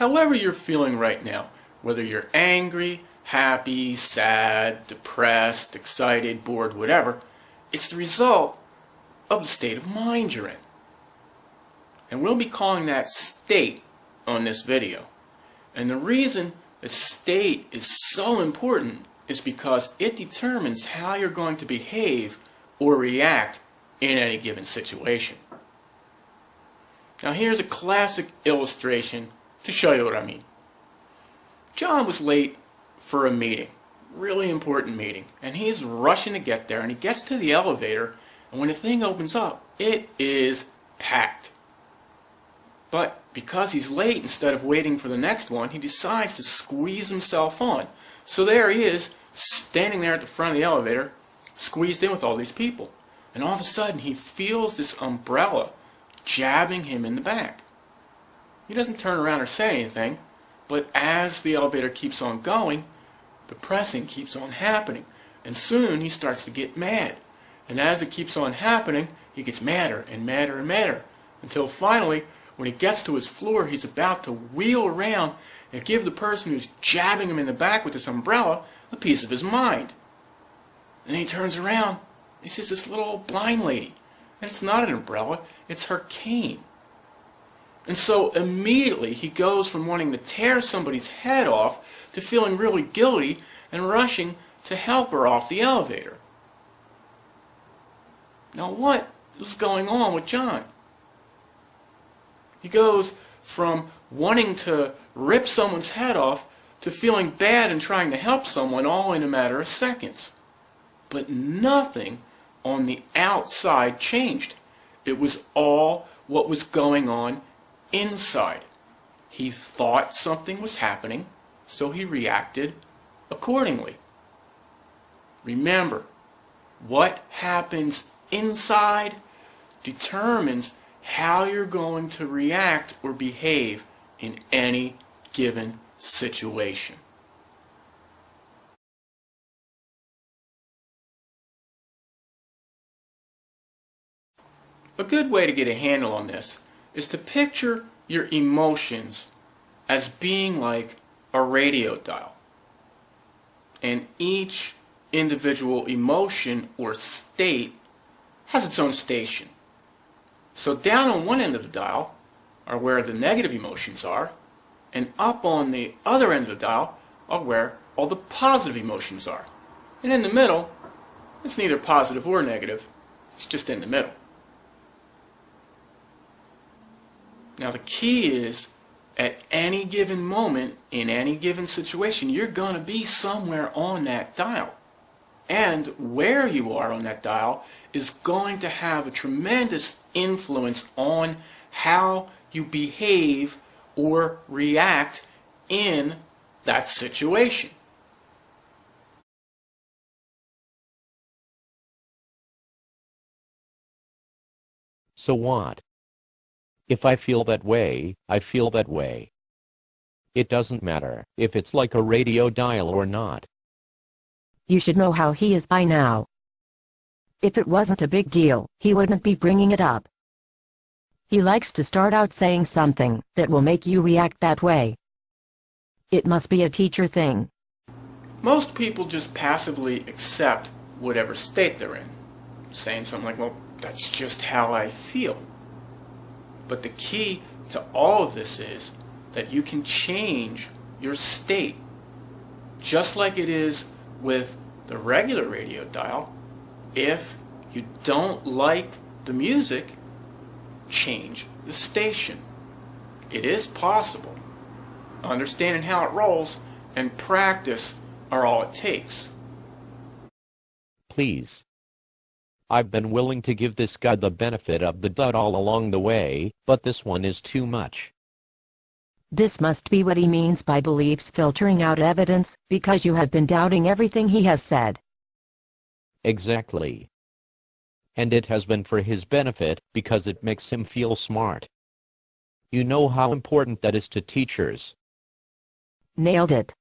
However you're feeling right now, whether you're angry, happy, sad, depressed, excited, bored, whatever, it's the result of the state of mind you're in. And we'll be calling that state on this video. And the reason that state is so important is because it determines how you're going to behave or react in any given situation. Now here's a classic illustration to show you what I mean. John was late for a meeting, really important meeting, and he's rushing to get there, and he gets to the elevator, and when the thing opens up, it is packed. But because he's late, instead of waiting for the next one, he decides to squeeze himself on. So there he is, standing there at the front of the elevator, squeezed in with all these people. And all of a sudden, he feels this umbrella jabbing him in the back. He doesn't turn around or say anything, but as the elevator keeps on going, the pressing keeps on happening. And soon he starts to get mad. And as it keeps on happening, he gets madder and madder and madder. Until finally, when he gets to his floor, he's about to wheel around and give the person who's jabbing him in the back with this umbrella a piece of his mind. And he turns around, he sees this little old blind lady. And it's not an umbrella, it's her cane. And so immediately he goes from wanting to tear somebody's head off to feeling really guilty and rushing to help her off the elevator. Now what is going on with John? He goes from wanting to rip someone's head off to feeling bad and trying to help someone all in a matter of seconds. But nothing on the outside changed. It was all what was going on inside. He thought something was happening, so he reacted accordingly. Remember, what happens inside determines how you're going to react or behave in any given situation. A good way to get a handle on this is to picture your emotions as being like a radio dial. And each individual emotion or state has its own station. So down on one end of the dial are where the negative emotions are, and up on the other end of the dial are where all the positive emotions are. And in the middle, it's neither positive or negative, it's just in the middle. Now the key is, at any given moment, in any given situation, you're going to be somewhere on that dial. And where you are on that dial is going to have a tremendous influence on how you behave or react in that situation. So what? If I feel that way, I feel that way. It doesn't matter if it's like a radio dial or not. You should know how he is by now. If it wasn't a big deal, he wouldn't be bringing it up. He likes to start out saying something that will make you react that way. It must be a teacher thing. Most people just passively accept whatever state they're in, saying something like, well, that's just how I feel. But the key to all of this is that you can change your state. Just like it is with the regular radio dial, if you don't like the music, change the station. It is possible. Understanding how it rolls and practice are all it takes. Please. I've been willing to give this guy the benefit of the doubt all along the way, but this one is too much. This must be what he means by beliefs filtering out evidence, because you have been doubting everything he has said. Exactly. And it has been for his benefit, because it makes him feel smart. You know how important that is to teachers. Nailed it.